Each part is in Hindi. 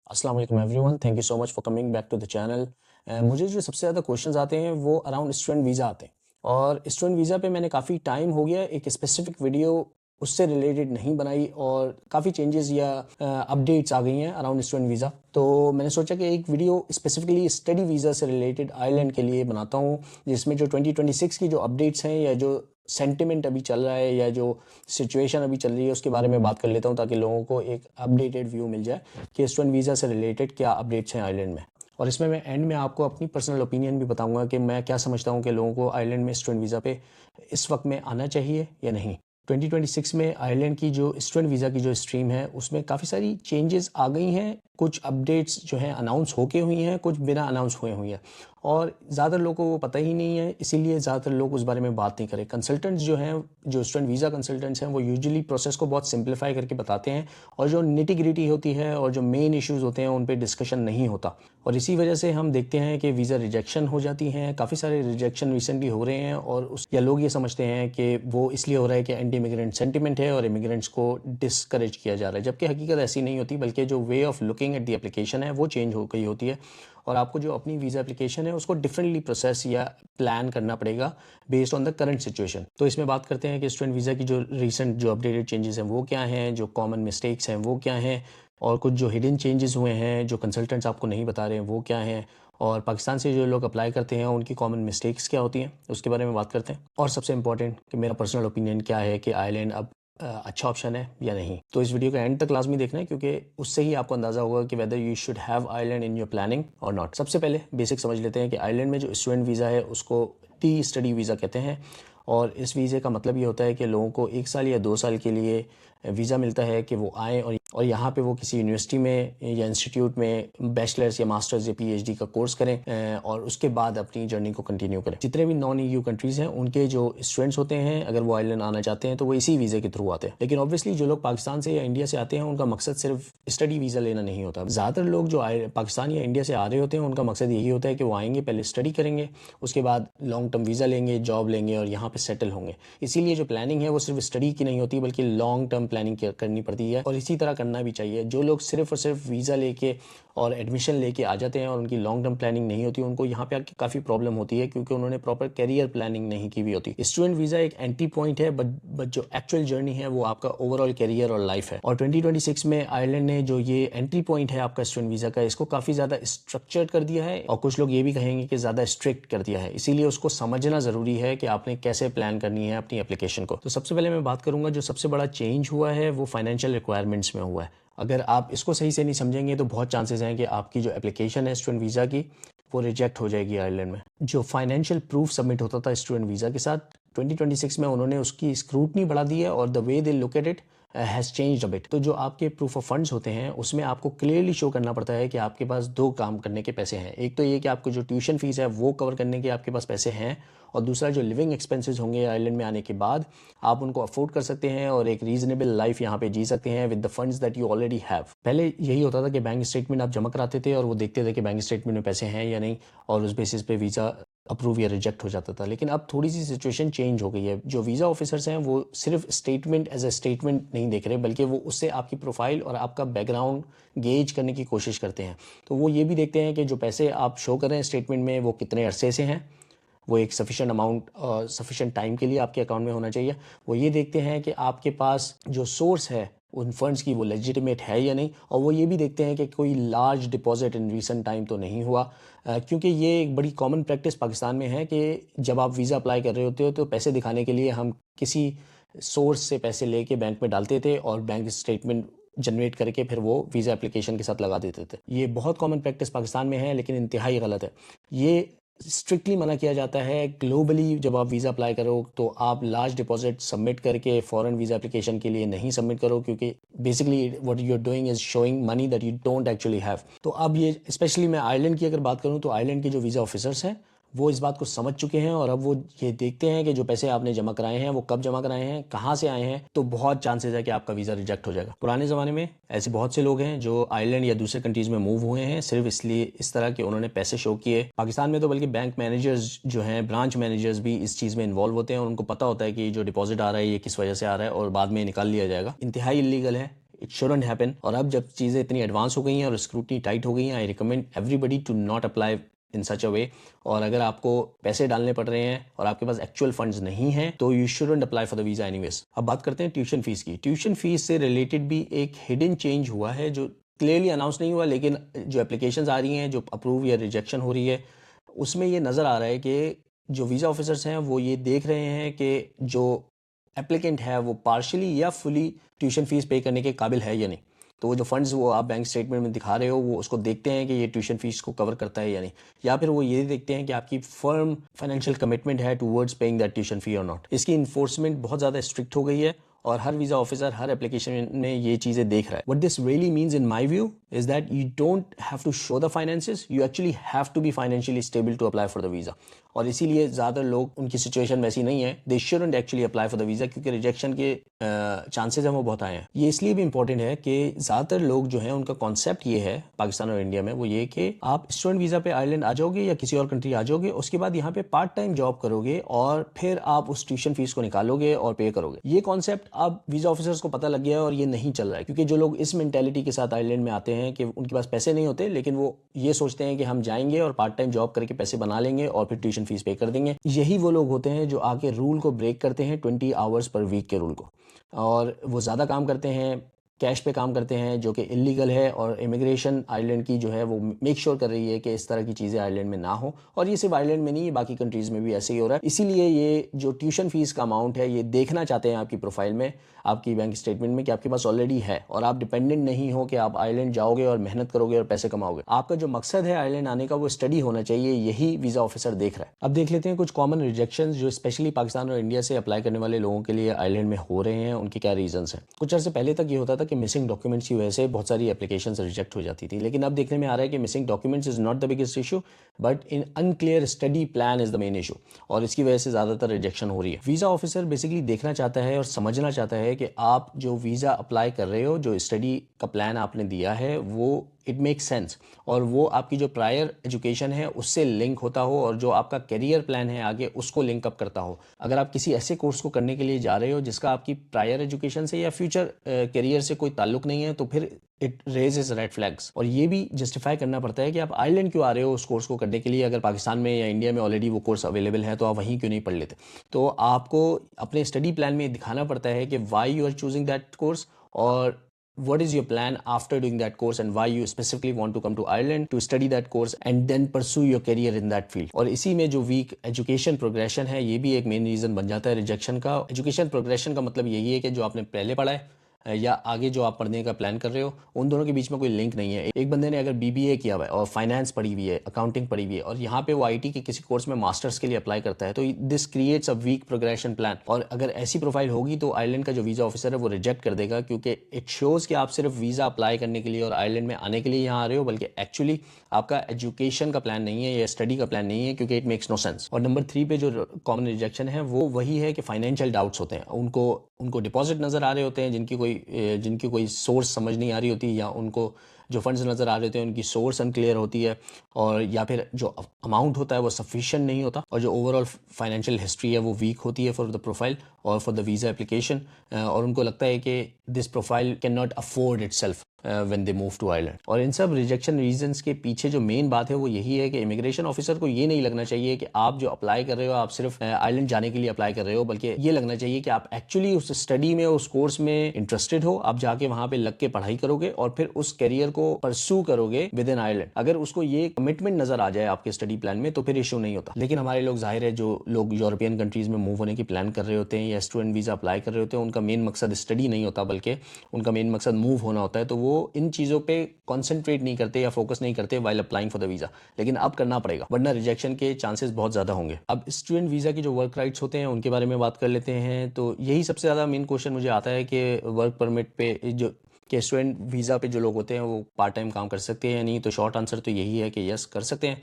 अस्सलाम वालेकुम everyone, thank you so much for coming back to the channel. मुझे जो सबसे ज़्यादा क्वेश्चंस आते हैं वो अराउंड स्टूडेंट वीज़ा आते हैं, और स्टूडेंट वीज़ा पे मैंने काफ़ी टाइम हो गया एक स्पेसिफिक वीडियो उससे रिलेटेड नहीं बनाई, और काफ़ी चेंजेस या अपडेट्स आ गई हैं अराउंड स्टूडेंट वीज़ा। तो मैंने सोचा कि एक वीडियो स्पेसिफिकली स्टडी वीज़ा से रिलेटेड आयरलैंड के लिए बनाता हूँ, जिसमें जो 2026 की जो अपडेट्स हैं या जो सेंटिमेंट अभी चल रहा है या जो सिचुएशन अभी चल रही है उसके बारे में बात कर लेता हूँ, ताकि लोगों को एक अपडेटेड व्यू मिल जाए कि स्टूडेंट वीज़ा से रिलेटेड क्या अपडेट्स हैं आयरलैंड में। और इसमें मैं एंड में आपको अपनी पर्सनल ओपिनियन भी बताऊंगा कि मैं क्या समझता हूँ कि लोगों को आयरलैंड में स्टूडेंट वीज़ा पे इस वक्त में आना चाहिए या नहीं। 2026 में आयरलैंड की जो स्टूडेंट वीज़ा की जो स्ट्रीम है उसमें काफ़ी सारी चेंजेस आ गई हैं। कुछ अपडेट्स जो हैं अनाउंस होके हुई हैं, कुछ बिना अनाउंस हुए हुई हैं, और ज़्यादातर लोगों को वो पता ही नहीं है, इसीलिए ज़्यादातर लोग उस बारे में बात नहीं करें। कंसल्टेंट्स जो हैं, जो स्टूडेंट वीज़ा कंसल्टेंट्स हैं, वो यूजुअली प्रोसेस को बहुत सिंप्लीफाई करके बताते हैं, और जो निटी ग्रिटी होती है और जो मेन इश्यूज़ होते हैं उन पे डिस्कशन नहीं होता, और इसी वजह से हम देखते हैं कि वीज़ा रिजेक्शन हो जाती हैं। काफ़ी सारे रिजेक्शन रिसेंटली हो रहे हैं, और उस या लोग ये समझते हैं कि वो इसलिए हो रहा है कि एंटी इमिग्रेंट सेंटिमेंट है और इमिग्रेंट्स को डिस्करेज किया जा रहा है, जबकि हकीकत ऐसी नहीं होती, बल्कि जो way of looking at the application है वो चेंज हो गई होती है, और आपको जो अपनी वीज़ा एप्लीकेशन है उसको डिफरेंटली प्रोसेस या प्लान करना पड़ेगा based on the current situation. तो इसमें बात करते हैं कि स्टूडेंट वीज़ा की जो रिसेंट जो अपडेटेड चेंजेस हैं वो क्या हैं, जो कॉमन मिस्टेक्स हैं वो क्या हैं, और कुछ जो हिडन चेंजेस हुए हैं जो कंसल्टेंट्स आपको नहीं बता रहे हैं वो क्या हैं, और पाकिस्तान से जो लोग अप्लाई करते हैं उनकी कॉमन मिस्टेक्स क्या होती हैं उसके बारे में बात करते हैं। और सबसे इंपॉर्टेंट कि मेरा पर्सनल ओपिनियन क्या है कि आयरलैंड अब अच्छा ऑप्शन है या नहीं। तो इस वीडियो का एंड तक लाजमी देखना है, क्योंकि उससे ही आपको अंदाज़ा होगा कि whether you should have Ireland in your planning और नॉट। सबसे पहले बेसिक समझ लेते हैं कि आयरलैंड में जो स्टूडेंट वीज़ा है उसको टी स्टडी वीज़ा कहते हैं, और इस वीज़े का मतलब ये होता है कि लोगों को 1 साल या 2 साल के लिए वीज़ा मिलता है कि वो आएँ और यहाँ पे वो किसी यूनिवर्सिटी में या इंस्टीट्यूट में बैचलर्स या मास्टर्स या पीएचडी का कोर्स करें, और उसके बाद अपनी जर्नी को कंटिन्यू करें। जितने भी नॉन ईयू कंट्रीज़ हैं उनके जो स्टूडेंट्स होते हैं, अगर वो आयरलैंड आना चाहते हैं तो वो इसी वीज़े के थ्रू आते हैं। लेकिन ऑब्वियसली जो लोग पाकिस्तान से या इंडिया से आते हैं उनका मकसद सिर्फ स्टडी वीज़ा लेना नहीं होता। ज़्यादातर लोग जो पाकिस्तान या इंडिया से आ रहे होते हैं उनका मकसद यही होता है कि वो आएंगे, पहले स्टडी करेंगे, उसके बाद लॉन्ग टर्म वीज़ा लेंगे, जॉब लेंगे और यहाँ पे सेटल होंगे। इसीलिए जो प्लानिंग है वो सिर्फ स्टडी की नहीं होती, बल्कि लॉन्ग टर्म प्लानिंग करनी पड़ती है, और इसी तरह करना भी चाहिए। जो लोग सिर्फ और सिर्फ वीज़ा लेके और एडमिशन लेके आ जाते हैं और उनकी लॉन्ग टर्म प्लानिंग नहीं होती, उनको यहाँ पे आके काफ़ी प्रॉब्लम होती है, क्योंकि उन्होंने प्रॉपर करियर प्लानिंग नहीं की हुई होती। स्टूडेंट वीज़ा एक एंट्री पॉइंट है, बट जो एक्चुअल जर्नी है वो आपका ओवरऑल करियर और लाइफ है। और 2026 में आयरलैंड ने जो ये एंट्री पॉइंट है आपका स्टूडेंट वीज़ा का, इसको काफ़ी ज़्यादा स्ट्रक्चर्ड कर दिया है, और कुछ लोग ये भी कहेंगे कि ज़्यादा स्ट्रिक्ट कर दिया है। इसीलिए उसको समझना ज़रूरी है कि आपने कैसे प्लान करनी है अपनी एप्लीकेशन को। तो सबसे पहले मैं बात करूँगा जो सबसे बड़ा चेंज हुआ है वो फाइनेंशियल रिक्वायरमेंट्स में हुआ है। अगर आप इसको सही से नहीं समझेंगे तो बहुत चांसेस हैं कि आपकी जो एप्लीकेशन है स्टूडेंट वीज़ा की वो रिजेक्ट हो जाएगी आयरलैंड में। जो फाइनेंशियल प्रूफ सबमिट होता था स्टूडेंट वीज़ा के साथ, 2026 में उन्होंने उसकी स्क्रूटनी बढ़ा दी है, और the way they look at it has changed a bit. तो जो आपके प्रूफ ऑफ फंड्स होते हैं उसमें आपको क्लियरली शो करना पड़ता है कि आपके पास दो काम करने के पैसे हैं। एक तो ये कि आपको जो ट्यूशन फीस है वो कवर करने के आपके पास पैसे हैं, और दूसरा जो लिविंग एक्सपेंसेस होंगे आइलैंड में आने के बाद आप उनको अफोर्ड कर सकते हैं और एक रीजनेबल लाइफ यहाँ पे जी सकते हैं with the funds that you already have. पहले यही होता था कि बैंक स्टेटमेंट आप जमा कराते थे और वो देखते थे कि बैंक स्टेटमेंट में पैसे हैं या नहीं, और उस बेसिस पे वीज़ा अप्रूव या रिजेक्ट हो जाता था। लेकिन अब थोड़ी सी सिचुएशन चेंज हो गई है। जो वीज़ा ऑफिसर्स हैं वो सिर्फ स्टेटमेंट एज ए स्टेटमेंट नहीं देख रहे, बल्कि वो उससे आपकी प्रोफाइल और आपका बैकग्राउंड गेज करने की कोशिश करते हैं। तो वो ये भी देखते हैं कि जो पैसे आप शो कर रहे हैं स्टेटमेंट में वो कितने अरसे से हैं, वो एक सफिशेंट अमाउंट सफिशेंट टाइम के लिए आपके अकाउंट में होना चाहिए। वो ये देखते हैं कि आपके पास जो सोर्स है उन फंड्स की वो लेजिटिमेट है या नहीं, और वो ये भी देखते हैं कि कोई large deposit in recent time तो नहीं हुआ, क्योंकि ये एक बड़ी कॉमन प्रैक्टिस पाकिस्तान में है कि जब आप वीज़ा अप्लाई कर रहे होते हो तो पैसे दिखाने के लिए हम किसी सोर्स से पैसे लेके बैंक में डालते थे और बैंक स्टेटमेंट जनरेट करके फिर वो वीज़ा एप्लीकेशन के साथ लगा देते थे। ये बहुत कॉमन प्रैक्टिस पाकिस्तान में है, लेकिन इंतहाई गलत है। ये स्ट्रिक्टली मना किया जाता है ग्लोबली। जब आप वीज़ा अप्लाई करो तो आप लार्ज डिपॉजिट सबमिट करके फॉरेन वीज़ा एप्लीकेशन के लिए नहीं सबमिट करो, क्योंकि basically what you are doing is showing money that you don't actually have. तो अब ये स्पेशली मैं आयरलैंड की अगर बात करूँ तो आयरलैंड के जो वीज़ा ऑफिसर्स हैं वो इस बात को समझ चुके हैं, और अब वो ये देखते हैं कि जो पैसे आपने जमा कराए हैं वो कब जमा कराए हैं, कहाँ से आए हैं, तो बहुत चांसेस है कि आपका वीज़ा रिजेक्ट हो जाएगा। पुराने ज़माने में ऐसे बहुत से लोग हैं जो आयरलैंड या दूसरे कंट्रीज़ में मूव हुए हैं सिर्फ इसलिए इस तरह के उन्होंने पैसे शो किए। पाकिस्तान में तो बल्कि बैंक मैनेजर्स जो हैं, ब्रांच मैनेजर्स भी इस चीज़ में इन्वॉल्व होते हैं, और उनको पता होता है कि जो डिपॉजिट आ रहा है ये किस वजह से आ रहा है और बाद में निकाल लिया जाएगा। इंतहाई इलीगल है, इट शुडंट हैपन। और अब जब चीज़ें इतनी एडवांस हो गई हैं और स्क्रूटनी टाइट हो गई हैं, I recommend everybody to not apply in such a way. और अगर आपको पैसे डालने पड़ रहे हैं और आपके पास एक्चुअल फंड्स नहीं हैं तो you shouldn't apply for the visa anyways. अब बात करते हैं ट्यूशन फीस की। ट्यूशन फीस से रिलेटेड भी एक हिडन चेंज हुआ है जो क्लियरली अनाउंस नहीं हुआ, लेकिन जो एप्लीकेशंस आ रही हैं, जो अप्रूव या रिजेक्शन हो रही है, उसमें ये नज़र आ रहा है कि जो वीज़ा ऑफिसर्स हैं वो ये देख रहे हैं कि जो एप्लीकेंट है वो पार्शली या फुली ट्यूशन फीस पे करने के काबिल है या नहीं। तो वो जो फंड्स वो आप बैंक स्टेटमेंट में दिखा रहे हो वो उसको देखते हैं कि ये ट्यूशन फीस को कवर करता है या नहीं, या फिर वो ये देखते हैं कि आपकी फर्म फाइनेंशियल कमिटमेंट है towards paying that tuition fee और नॉट। इसकी इन्फोर्समेंट बहुत ज़्यादा स्ट्रिक्ट हो गई है और हर वीज़ा ऑफिसर हर एप्लीकेशन में ये चीज़ें देख रहा है। What this really means in my view is that you don't have to show the finances, you actually have to be financially stable to apply for the visa. और इसीलिए ज़्यादातर लोग, उनकी सिचुएशन वैसी नहीं है, they shouldn't actually apply for the visa, क्योंकि रिजेक्शन के चांसेस हैं वो बहुत आए हैं। ये इसलिए भी इंपॉर्टेंट है कि ज़्यादातर लोग जो हैं उनका कॉन्सेप्ट ये है पाकिस्तान और इंडिया में, वो ये कि आप स्टूडेंट वीज़ा पे आयरलैंड आ जाओगे या किसी और कंट्री आ जाओगे, उसके बाद यहाँ पे पार्ट टाइम जॉब करोगे और फिर आप उस ट्यूशन फीस को निकालोगे और पे करोगे। ये कॉन्सेप्ट अब वीज़ा ऑफिसर्स को पता लग गया है और ये नहीं चल रहा है, क्योंकि जो लोग इस मेंटेलिटी के साथ आयरलैंड में आते हैं कि उनके पास पैसे नहीं होते, लेकिन वो ये सोचते हैं कि हम जाएंगे और पार्ट टाइम जॉब करके पैसे बना लेंगे और फिर ट्यूशन फीस पे कर देंगे, यही वो लोग होते हैं जो आके रूल को ब्रेक करते हैं, 20 आवर्स पर वीक के रूल को। और वो ज़्यादा काम करते हैं, कैश पे काम करते हैं, जो कि इलीगल है। और इमिग्रेशन आयरलैंड की जो है वो मेक श्योर कर रही है कि इस तरह की चीज़ें आयरलैंड में ना हो। और ये सिर्फ आयरलैंड में नहीं, बाकी कंट्रीज़ में भी ऐसे ही हो रहा है। इसीलिए ये जो ट्यूशन फीस का अमाउंट है ये देखना चाहते हैं आपकी प्रोफाइल में, आपकी बैंक स्टेटमेंट में, कि आपके पास ऑलरेडी है और आप डिपेंडेंट नहीं हो कि आप आयरलैंड जाओगे और मेहनत करोगे और पैसे कमाओगे। आपका जो मकसद है आयरलैंड आने का वो स्टडी होना चाहिए, यही वीज़ा ऑफिसर देख रहा है। अब देख लेते हैं कुछ कॉमन रिजेक्शंस जो स्पेशली पाकिस्तान और इंडिया से अप्लाई करने वाले लोगों के लिए आयरलैंड में हो रहे हैं, उनके क्या रीजंस हैं। कुछ अर्से पहले तक ये होता था कि मिसिंग डॉक्यूमेंट्स की वजह से बहुत सारी एप्लीकेशंस रिजेक्ट हो जाती थी, लेकिन अब देखने में आ रहा है कि missing documents is not the biggest issue, but in unclear study plan is the main issue, और इसकी वजह से ज़्यादातर रिजेक्शन हो रही है। वीज़ा ऑफिसर बेसिकली देखना चाहता है और समझना चाहता है कि आप जो वीज़ा अप्लाई कर रहे हो, जो स्टडी का प्लान आपने दिया है, वो इट मेक सेंस और वो आपकी जो प्रायर एजुकेशन है उससे लिंक होता हो, और जो आपका करियर प्लान है आगे उसको लिंक अप करता हो। अगर आप किसी ऐसे कोर्स को करने के लिए जा रहे हो जिसका आपकी प्रायर एजुकेशन से या फ्यूचर करियर से कोई ताल्लुक नहीं है, तो फिर इट रेजेस रेड फ्लैग्स। और ये भी जस्टिफाई करना पड़ता है कि आप आयरलैंड क्यों आ रहे हो उस कोर्स को करने के लिए। अगर पाकिस्तान में या इंडिया में ऑलरेडी वो कोर्स अवेलेबल है तो आप वहीं क्यों नहीं पढ़ लेते। तो आपको अपने स्टडी प्लान में दिखाना पड़ता है कि why you are choosing that course, और what is your plan after doing that course and why you specifically want to come to Ireland to study that course and then pursue your career in that field। और इसी में जो वीक एजुकेशन प्रोग्रेशन है ये भी एक मेन रीज़न बन जाता है रिजेक्शन का। एजुकेशन प्रोग्रेशन का मतलब यही है कि जो आपने पहले पढ़ा है या आगे जो आप पढ़ने का प्लान कर रहे हो, उन दोनों के बीच में कोई लिंक नहीं है। एक बंदे ने अगर बीबीए किया हुआ है और फाइनेंस पढ़ी हुई है, अकाउंटिंग पढ़ी हुई है, और यहाँ पे वो आईटी के किसी कोर्स में मास्टर्स के लिए अप्लाई करता है, तो this creates a weak progression plan. और अगर ऐसी प्रोफाइल होगी तो आयरलैंड का जो वीज़ा ऑफिसर है वो रिजेक्ट कर देगा, क्योंकि इट शोज़ कि आप सिर्फ वीज़ा अप्लाई करने के लिए और आयरलैंड में आने के लिए यहाँ आ रहे हो, बल्कि एक्चुअली आपका एजुकेशन का प्लान नहीं है या स्टडी का प्लान नहीं है, क्योंकि इट मेक्स नो सेंस। और नंबर 3 पे जो कॉमन रिजेक्शन है वो वही है कि फाइनेंशियल डाउट्स होते हैं। उनको डिपॉजिट नज़र आ रहे होते हैं जिनकी कोई सोर्स समझ नहीं आ रही होती, या उनको जो फंड्स नज़र आ रहे होते हैं उनकी सोर्स अनक्लियर होती है, और या फिर जो अमाउंट होता है वो सफिशिएंट नहीं होता, और जो ओवरऑल फाइनेंशियल हिस्ट्री है वो वीक होती है फॉर द प्रोफाइल और फॉर द वीज़ा एप्लीकेशन। और उनको लगता है कि this profile can not afford itself when they move to Ireland. और इन सब रिजेक्शन रीजंस के पीछे जो मेन बात है वो यही है कि इमिग्रेशन ऑफिसर को ये नहीं लगना चाहिए कि आप जो अप्लाई कर रहे हो आप सिर्फ आयरलैंड जाने के लिए अप्लाई कर रहे हो, बल्कि ये लगना चाहिए कि आप एक्चुअली उस स्टडी में, उस कोर्स में इंटरेस्टेड हो, आप जाके वहां पे लग के पढ़ाई करोगे और फिर उस करियर को परस्यू करोगे विद इन आयरलैंड। अगर उसको ये कमिटमेंट नजर आ जाए आपके स्टडी प्लान में तो फिर इशू नहीं होता। लेकिन हमारे लोग, जाहिर है, जो लोग यूरोपियन कंट्रीज में मूव होने की प्लान कर रहे होते हैं या स्टूडेंट वीजा अप्लाई कर रहे होते हैं, उनका मेन मकसद स्टडी नहीं होता बल्कि उनका मेन मकसद मूव होना होता है, तो वो इन चीज़ों पे कॉन्सेंट्रेट नहीं करते या फोकस नहीं करते while applying for the visa. लेकिन अब करना पड़ेगा वरना रिजेक्शन के चांसेस बहुत ज़्यादा होंगे। अब स्टूडेंट वीज़ा की जो वर्क राइट्स होते हैं उनके बारे में बात कर लेते हैं। तो यही सबसे ज़्यादा मेन क्वेश्चन मुझे आता है कि वर्क परमिट पे जो कि स्टूडेंट वीज़ा पे जो लोग होते हैं वो पार्ट टाइम काम कर सकते हैं या नहीं। तो शॉर्ट आंसर तो यही है कि यस, कर सकते हैं।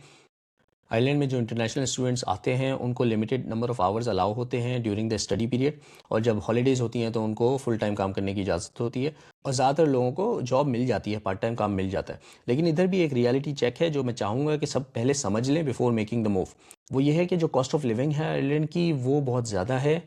आयरलैंड में जो इंटरनेशनल स्टूडेंट्स आते हैं उनको limited number of hours allow होते हैं ड्यूरिंग द स्टडी पीरियड, और जब हॉलीडेज़ होती हैं तो उनको फुल टाइम काम करने की इजाज़त होती है, और ज़्यादातर लोगों को जॉब मिल जाती है, पार्ट टाइम काम मिल जाता है। लेकिन इधर भी एक रियलिटी चेक है जो मैं चाहूँगा कि सब पहले समझ लें बिफोर मेकिंग द मूव। वो ये है कि जो कॉस्ट ऑफ लिविंग है आयरलैंड की वो बहुत ज़्यादा है,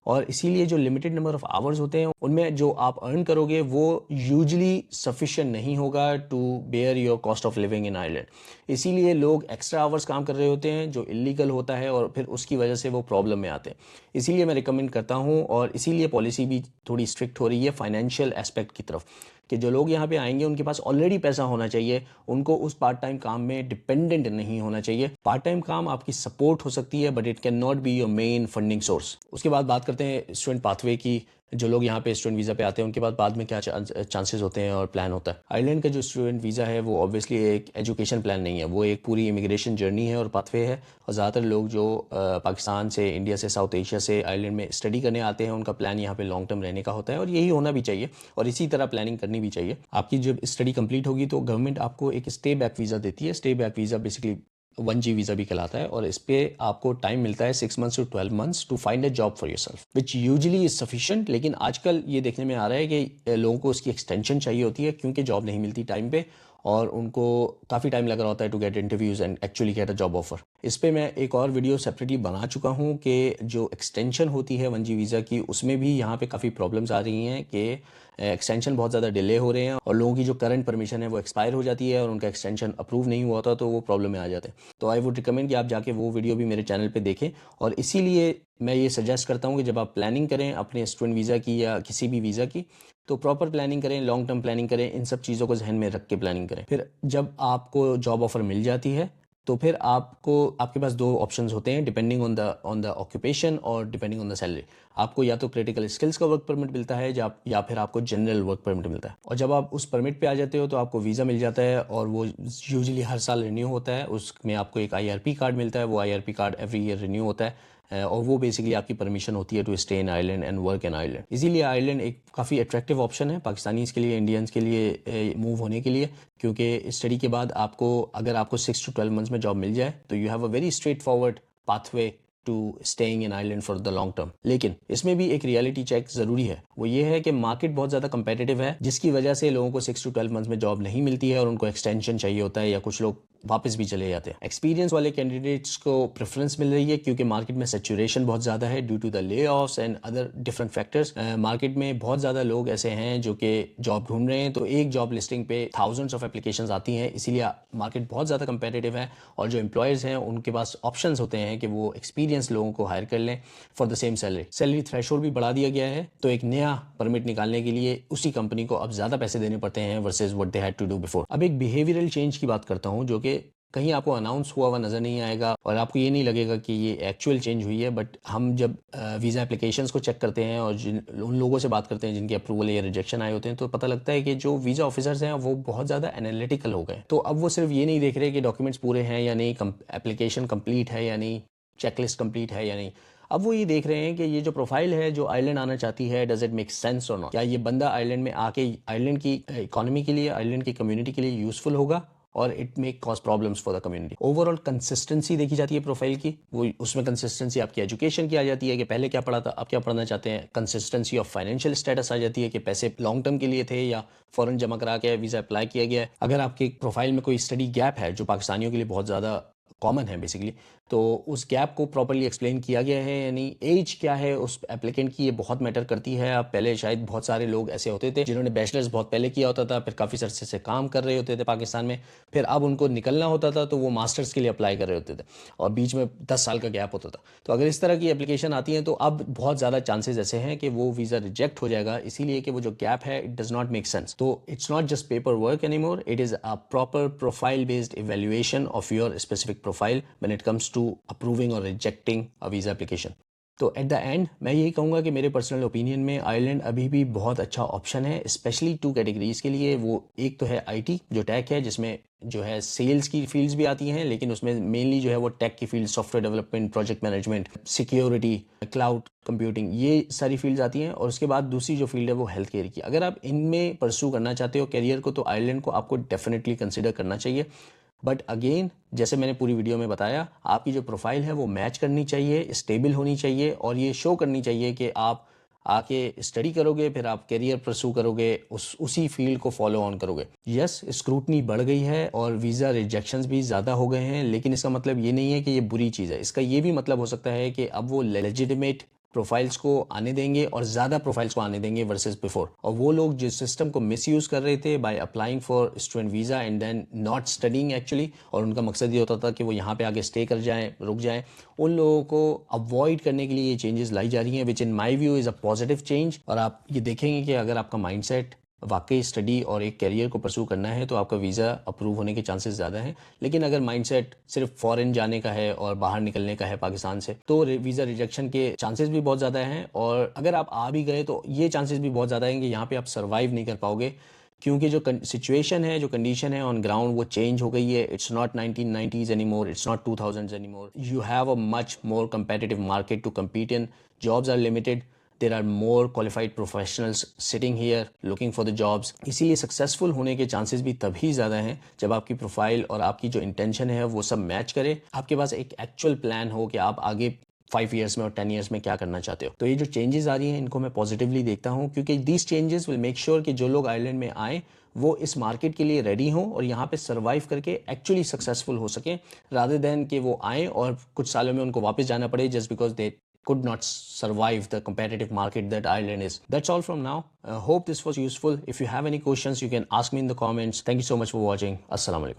और इसीलिए जो लिमिटेड नंबर ऑफ आवर्स होते हैं उनमें जो आप अर्न करोगे वो यूजुअली सफिशिएंट नहीं होगा to bear your cost of living in Ireland. इसीलिए लोग एक्स्ट्रा आवर्स काम कर रहे होते हैं जो इलीगल होता है और फिर उसकी वजह से वो प्रॉब्लम में आते हैं। इसीलिए मैं रिकमेंड करता हूँ और इसीलिए पॉलिसी भी थोड़ी स्ट्रिक्ट हो रही है फाइनेंशियल एस्पेक्ट की तरफ, कि जो लोग यहाँ पे आएंगे उनके पास ऑलरेडी पैसा होना चाहिए, उनको उस पार्ट टाइम काम में डिपेंडेंट नहीं होना चाहिए। पार्ट टाइम काम आपकी सपोर्ट हो सकती है but it can not be your main funding source. उसके बाद बात करते हैं स्टूडेंट पाथवे की। जो लोग यहाँ पे स्टूडेंट वीज़ा पे आते हैं उनके बाद में क्या चांसेस होते हैं और प्लान होता है। आयरलैंड का जो स्टूडेंट वीज़ा है वो ऑब्वियसली एक एजुकेशन प्लान नहीं है, वो एक पूरी इमिग्रेशन जर्नी है और पाथवे है। और ज़्यादातर लोग जो पाकिस्तान से, इंडिया से, साउथ एशिया से आयरलैंड में स्टडी करने आते हैं उनका प्लान यहाँ पे लॉन्ग टर्म रहने का होता है और यही होना भी चाहिए और इसी तरह प्लानिंग करनी भी चाहिए। आपकी जब स्टडी कंप्लीट होगी तो गवर्नमेंट आपको एक स्टे बैक वीज़ा देती है। Stay back visa basically 1G visa भी कहलाता है और इस पे आपको टाइम मिलता है 6 months to 12 months to find a job for yourself which usually is sufficient. लेकिन आजकल ये देखने में आ रहा है कि लोगों को उसकी एक्सटेंशन चाहिए होती है क्योंकि जॉब नहीं मिलती टाइम पे और उनको काफ़ी टाइम लग रहा होता है to get interviews and actually get a job offer. इस पे मैं एक और वीडियो सेपरेटली बना चुका हूँ कि जो एक्सटेंशन होती है 1G वीज़ा की उसमें भी यहाँ पे काफ़ी प्रॉब्लम्स आ रही हैं कि एक्सटेंशन बहुत ज़्यादा डिले हो रहे हैं और लोगों की जो करंट परमिशन है वो एक्सपायर हो जाती है और उनका एक्सटेंशन अप्रूव नहीं हुआ होता तो वो प्रॉब्लम में आ जाते हैं। तो आई वुड रिकमेंड कि आप जाके वो वीडियो भी मेरे चैनल पे देखें और इसीलिए मैं ये सजेस्ट करता हूँ कि जब आप प्लानिंग करें अपने स्टूडेंट वीज़ा की या किसी भी वीज़ा की तो प्रॉपर प्लानिंग करें, लॉन्ग टर्म प्लानिंग करें, इन सब चीज़ों को जहन में रख के प्लानिंग करें। फिर जब आपको जॉब ऑफर मिल जाती है तो फिर आपके पास दो ऑप्शंस होते हैं डिपेंडिंग ऑन द ऑक्यूपेशन और डिपेंडिंग ऑन द सैलरी। आपको या तो क्रिटिकल स्किल्स का वर्क परमिट मिलता है या फिर आपको जनरल वर्क परमिट मिलता है। और जब आप उस परमिट पे आ जाते हो तो आपको वीज़ा मिल जाता है और वो यूजुअली हर साल रिन्यू होता है। उसमें आपको एक IRP कार्ड मिलता है, वो IRP card every year renew होता है और वो बेसिकली आपकी परमिशन होती है to stay in Ireland and work in Ireland. इसीलिए आयरलैंड एक काफ़ी अट्रैक्टिव ऑप्शन है पाकिस्तानीज़ के लिए, इंडियंस के लिए मूव होने के लिए, क्योंकि स्टडी के बाद अगर आपको 6 to 12 months में जॉब मिल जाए तो you have a very straightforward pathway to staying in Ireland for the long term. लेकिन इसमें भी एक रियलिटी चेक जरूरी है, वो ये है कि मार्केट बहुत ज़्यादा कंपेटिटिव है जिसकी वजह से लोगों को 6 to 12 months में जॉब नहीं मिलती है और उनको एक्सटेंशन चाहिए होता है या कुछ लोग वापस भी चले जाते हैं। एक्सपीरियंस वाले कैंडिडेट्स को प्रेफरेंस मिल रही है क्योंकि मार्केट में सैचुरेशन बहुत ज़्यादा है ड्यू टू द ले offs and other different factors. Market में बहुत ज़्यादा लोग ऐसे हैं जो कि जॉब ढूंढ रहे हैं, तो एक जॉब लिस्टिंग पे थाउजेंड्स ऑफ एप्लीकेशंस आती हैं, इसीलिए मार्केट बहुत ज़्यादा कंपेटिटिव है और जो एम्प्लॉयर्स हैं उनके पास ऑप्शंस होते हैं कि वो एक्सपीरियंस लोगों को हायर कर लें for the same salary threshold भी बढ़ा दिया गया है, तो एक नया परमिट निकालने के लिए उसी कंपनी को अब ज़्यादा पैसे देने पड़ते हैं versus what they had to do before. अब एक बिहेवियरल चेंज की बात करता हूँ जो कि कहीं आपको अनाउंस हुआ हुआ नज़र नहीं आएगा और आपको ये नहीं लगेगा कि ये एक्चुअल चेंज हुई है, बट हम जब वीज़ा एप्लीकेशंस को चेक करते हैं और उन लोगों से बात करते हैं जिनके अप्रूवल या रिजेक्शन आए होते हैं तो पता लगता है कि जो वीज़ा ऑफिसर्स हैं वो बहुत ज़्यादा एनालिटिकल हो गए। तो अब वो सिर्फ ये नहीं देख रहे कि डॉक्यूमेंट्स पूरे हैं या नहीं, एप्लीकेशन कंप्लीट है या नहीं, चेकलिस्ट कंप्लीट है या नहीं, अब वो ये देख रहे हैं कि ये जो प्रोफाइल है जो आयरलैंड आना चाहती है डज इट मेक सेंस और नॉट, क्या ये बंदा आयरलैंड में आके आयरलैंड की इकोनॉमी के लिए, आयरलैंड की कम्युनिटी के लिए यूजफुल होगा और it may cause problems for the community. Overall consistency देखी जाती है प्रोफाइल की, वो उसमें कंसिस्टेंसी आपकी एजुकेशन की आ जाती है कि पहले क्या पढ़ा था अब क्या पढ़ना चाहते हैं, कंसिस्टेंसी ऑफ फाइनेंशियल स्टेटस आ जाती है कि पैसे लॉन्ग टर्म के लिए थे या फॉरन जमा करा के वीज़ा अप्लाई किया गया है। अगर आपके प्रोफाइल में कोई स्टडी गैप है जो पाकिस्तानियों के लिए बहुत ज़्यादा कॉमन है बेसिकली, तो उस गैप को प्रॉपर्ली एक्सप्लेन किया गया है, यानी एज क्या है उस एप्लीकेंट की, ये बहुत मैटर करती है। आप पहले शायद बहुत सारे लोग ऐसे होते थे जिन्होंने बैचलर्स बहुत पहले किया होता था, फिर काफ़ी अरसे से काम कर रहे होते थे पाकिस्तान में, फिर अब उनको निकलना होता था तो वो मास्टर्स के लिए अप्लाई कर रहे होते थे और बीच में 10 साल का गैप होता था। तो अगर इस तरह की एप्लीकेशन आती है तो अब बहुत ज़्यादा चांसेस ऐसे हैं कि वो वीज़ा रिजेक्ट हो जाएगा, इसीलिए कि वो जो गैप है it does not make sense. तो it's not just paper work any more, it is a proper profile based evaluation of your specific profile when it comes to approving और रिजेक्टिंग अ वीज़ा एप्लीकेशन। तो एट द एंड मैं यही कहूँगा कि मेरे पर्सनल ओपिनियन में आयरलैंड अभी भी बहुत अच्छा ऑप्शन है, स्पेशली 2 कैटेगरीज के लिए। वो एक तो है IT जो टेक है, जिसमें जो है सेल्स की फील्ड्स भी आती हैं, लेकिन उसमें मेनली जो है वो टेक की field, software development, project management, security, cloud computing, ये सारी फील्ड्स आती हैं। और उसके बाद दूसरी जो फील्ड है वो हेल्थ केयर की। अगर आप इनमें परस्यू करना चाहते हो करियर को तो आयरलैंड को आपको डेफिनेटली कंसिडर करना चाहिए। बट अगेन जैसे मैंने पूरी वीडियो में बताया, आपकी जो प्रोफाइल है वो मैच करनी चाहिए, स्टेबल होनी चाहिए और ये शो करनी चाहिए कि आप आके स्टडी करोगे, फिर आप करियर परस्यू करोगे, उसी फील्ड को फॉलो ऑन करोगे। यस, स्क्रूटनी बढ़ गई है और वीज़ा रिजेक्शंस भी ज़्यादा हो गए हैं, लेकिन इसका मतलब ये नहीं है कि ये बुरी चीज़ है। इसका ये भी मतलब हो सकता है कि अब वो लेजिटिमेट प्रोफाइल्स को आने देंगे और ज़्यादा प्रोफाइल्स को आने देंगे वर्सेस बिफोर। और वो लोग जिस सिस्टम को मिसयूज़ कर रहे थे by applying for student visa and then not studying actually, और उनका मकसद ये होता था कि वो यहाँ पे आगे स्टे कर जाएं, रुक जाएं, उन लोगों को अवॉइड करने के लिए ये चेंजेस लाई जा रही हैं, which in my view is a positive change. और आप ये देखेंगे कि अगर आपका माइंडसेट वाकई स्टडी और एक करियर को परस्यू करना है तो आपका वीज़ा अप्रूव होने के चांसेस ज़्यादा हैं। लेकिन अगर माइंडसेट सिर्फ फॉरेन जाने का है और बाहर निकलने का है पाकिस्तान से, तो वीज़ा रिजेक्शन के चांसेस भी बहुत ज़्यादा हैं। और अगर आप आ भी गए तो ये चांसेस भी बहुत ज़्यादा हैं कि यहाँ पे आप सर्वाइव नहीं कर पाओगे, क्योंकि जो सिचुएशन है, जो कंडीशन है ऑन ग्राउंड, वो चेंज हो गई है। It's not 1990s anymore, it's not 2000s anymore. You have a much more competitive market to compete in. Jobs are limited. There are more qualified professionals sitting here looking for the jobs. इसीलिए सक्सेसफुल होने के चांसेस भी तभी ज़्यादा हैं जब आपकी प्रोफाइल और आपकी जो इंटेंशन है वो सब मैच करे, आपके पास एक एक्चुअल प्लान हो कि आप आगे 5 ईयर्स में और 10 ईयर्स में क्या करना चाहते हो। तो ये जो चेंजेस आ रही हैं इनको मैं पॉजिटिवली देखता हूँ, क्योंकि these changes will make sure कि जो लोग आयरलैंड में आए वो इस मार्केट के लिए रेडी हों और यहाँ पे सर्वाइव करके एक्चुअली सक्सेसफुल हो सकें, रादर देन कि वो आएँ और कुछ सालों में उनको वापस जाना पड़े just because they could not survive the competitive market that Ireland is. That's all from now. Hope this was useful. If you have any questions, you can ask me in the comments. Thank you so much for watching. Assalamu alaikum.